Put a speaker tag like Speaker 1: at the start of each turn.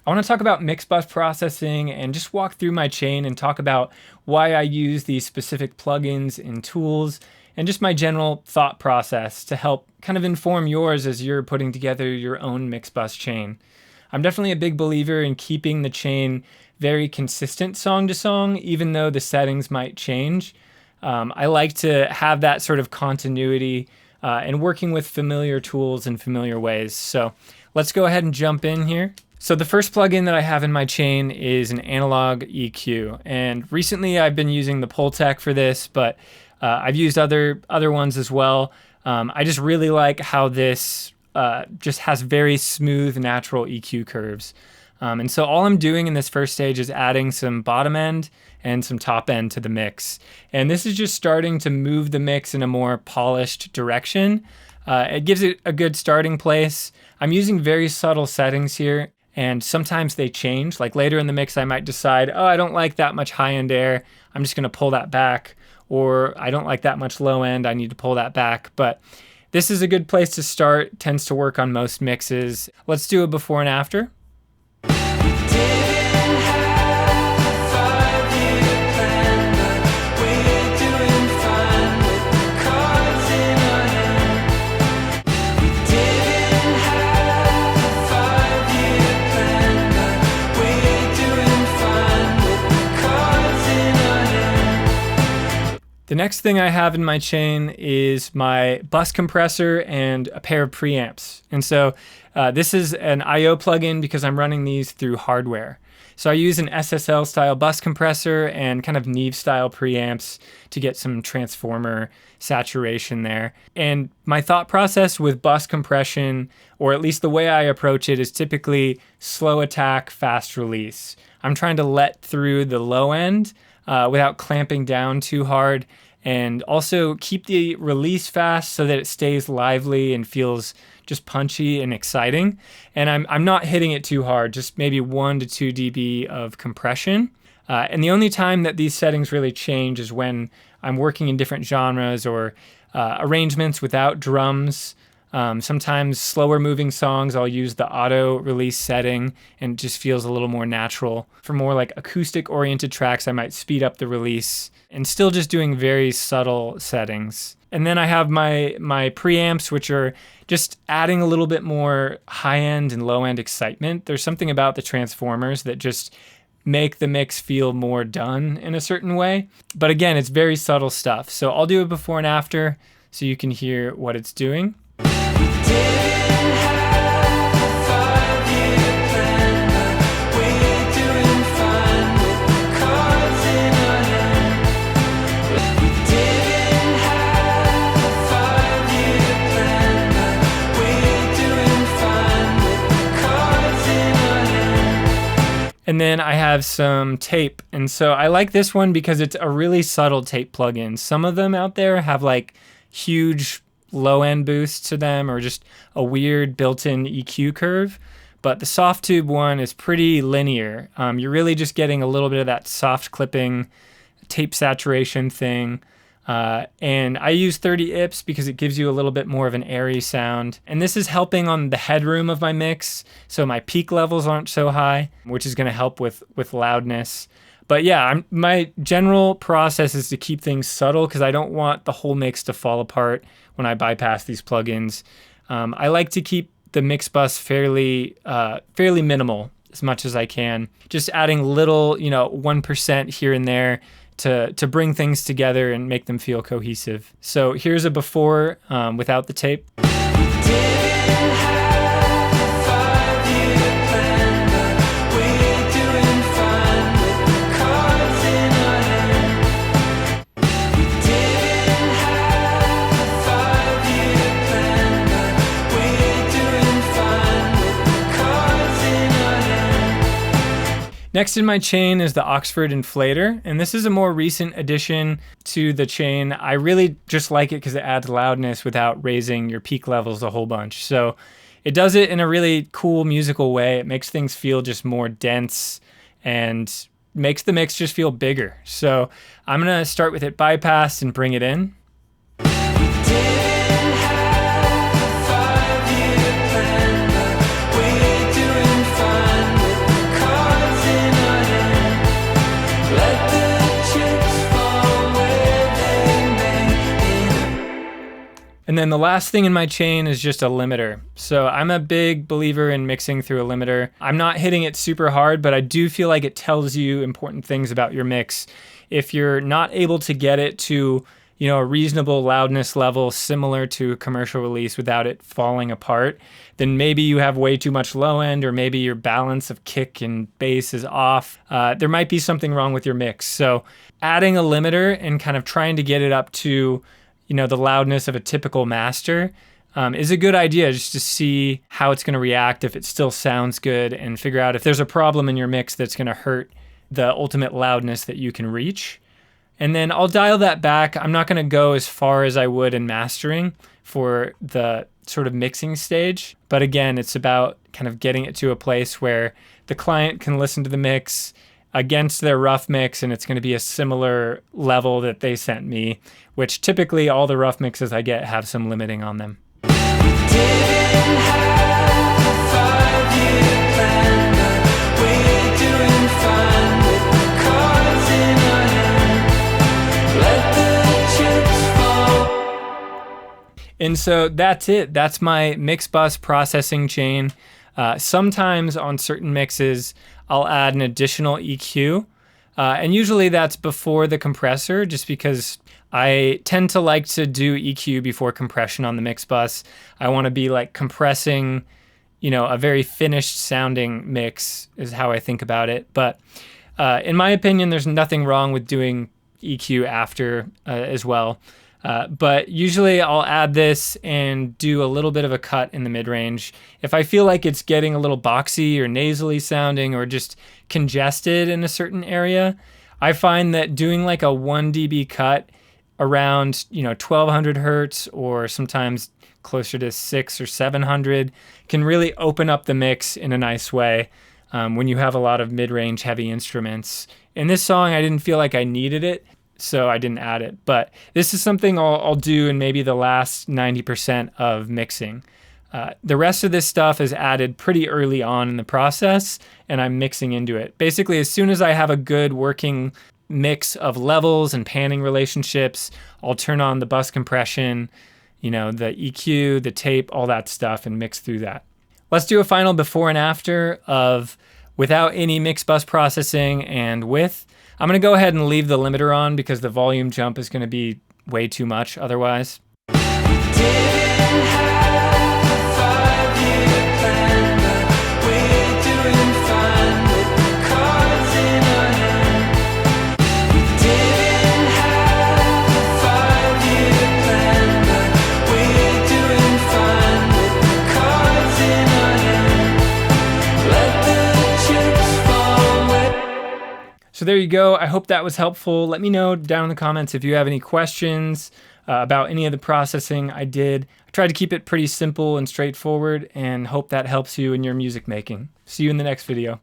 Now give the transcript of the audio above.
Speaker 1: I want to talk about mixbus processing and just walk through my chain and talk about why I use these specific plugins and tools and just my general thought process to help kind of inform yours as you're putting together your own mixbus chain. I'm definitely a big believer in keeping the chain very consistent song to song, even though the settings might change. I like to have that sort of continuity and working with familiar tools in familiar ways. So let's go ahead and jump in here. So the first plugin that I have in my chain is an analog EQ, and recently I've been using the Pultec for this, but I've used other ones as well. I just really like how this just has very smooth, natural EQ curves. And so all I'm doing in this first stage is adding some bottom end and some top end to the mix. And this is just starting to move the mix in a more polished direction. It gives it a good starting place. I'm using very subtle settings here, and sometimes they change. Like later in the mix, I might decide, oh, I don't like that much high end air. I'm just gonna pull that back. Or I don't like that much low end. I need to pull that back. But this is a good place to start. Tends to work on most mixes. Let's do a before and after. The next thing I have in my chain is my bus compressor and a pair of preamps. And so this is an I/O plugin because I'm running these through hardware. So I use an SSL style bus compressor and kind of Neve style preamps to get some transformer saturation there. And my thought process with bus compression, or at least the way I approach it, is typically slow attack, fast release. I'm trying to let through the low end without clamping down too hard, and also keep the release fast so that it stays lively and feels just punchy and exciting. And I'm not hitting it too hard, just maybe 1 to 2 dB of compression. And the only time that these settings really change is when I'm working in different genres or arrangements without drums. Sometimes slower moving songs, I'll use the auto release setting and it just feels a little more natural. For more like acoustic oriented tracks, I might speed up the release and still just doing very subtle settings. And then I have my preamps, which are just adding a little bit more high end and low end excitement. There's something about the transformers that just make the mix feel more done in a certain way. But again, it's very subtle stuff. So I'll do it before and after so you can hear what it's doing. And then I have some tape. And so I like this one because it's a really subtle tape plugin. Some of them out there have like huge low end boosts to them or just a weird built-in EQ curve. But the soft tube one is pretty linear. You're really just getting a little bit of that soft clipping tape saturation thing. And I use 30 IPS because it gives you a little bit more of an airy sound. And this is helping on the headroom of my mix, so my peak levels aren't so high, which is going to help with loudness. But yeah, my general process is to keep things subtle because I don't want the whole mix to fall apart when I bypass these plugins. I like to keep the mix bus fairly minimal as much as I can. Just adding little, 1% here and there to bring things together and make them feel cohesive. So here's a before without the tape. Next in my chain is the Oxford Inflator, and this is a more recent addition to the chain. I really just like it because it adds loudness without raising your peak levels a whole bunch. So it does it in a really cool musical way. It makes things feel just more dense and makes the mix just feel bigger. So I'm gonna start with it bypassed and bring it in. And then the last thing in my chain is just a limiter. So I'm a big believer in mixing through a limiter. I'm not hitting it super hard, but I do feel like it tells you important things about your mix. If you're not able to get it to, a reasonable loudness level similar to a commercial release without it falling apart, then maybe you have way too much low end, or maybe your balance of kick and bass is off. There might be something wrong with your mix. So adding a limiter and kind of trying to get it up to the loudness of a typical master is a good idea, just to see how it's going to react, if it still sounds good, and figure out if there's a problem in your mix that's going to hurt the ultimate loudness that you can reach. And then I'll dial that back. I'm not going to go as far as I would in mastering for the sort of mixing stage. But again, it's about kind of getting it to a place where the client can listen to the mix against their rough mix, and it's going to be a similar level that they sent me, which typically all the rough mixes I get have some limiting on them. And so that's it. That's my mix bus processing chain. Sometimes on certain mixes, I'll add an additional EQ. And usually that's before the compressor, just because I tend to like to do EQ before compression on the mix bus. I want to be like compressing, a very finished sounding mix is how I think about it. But in my opinion, there's nothing wrong with doing EQ after as well. But usually I'll add this and do a little bit of a cut in the mid-range. If I feel like it's getting a little boxy or nasally sounding or just congested in a certain area, I find that doing like a 1 dB cut around 1200 hertz, or sometimes closer to 600 or 700, can really open up the mix in a nice way when you have a lot of mid-range heavy instruments. In this song, I didn't feel like I needed it, so I didn't add it. But this is something I'll do in maybe the last 90% of mixing. The rest of this stuff is added pretty early on in the process, and I'm mixing into it. Basically, as soon as I have a good working mix of levels and panning relationships, I'll turn on the bus compression, the EQ, the tape, all that stuff, and mix through that. Let's do a final before and after of without any mix bus processing and with. I'm going to go ahead and leave the limiter on because the volume jump is going to be way too much otherwise. So there you go. I hope that was helpful. Let me know down in the comments if you have any questions about any of the processing I did. I tried to keep it pretty simple and straightforward, and hope that helps you in your music making. See you in the next video.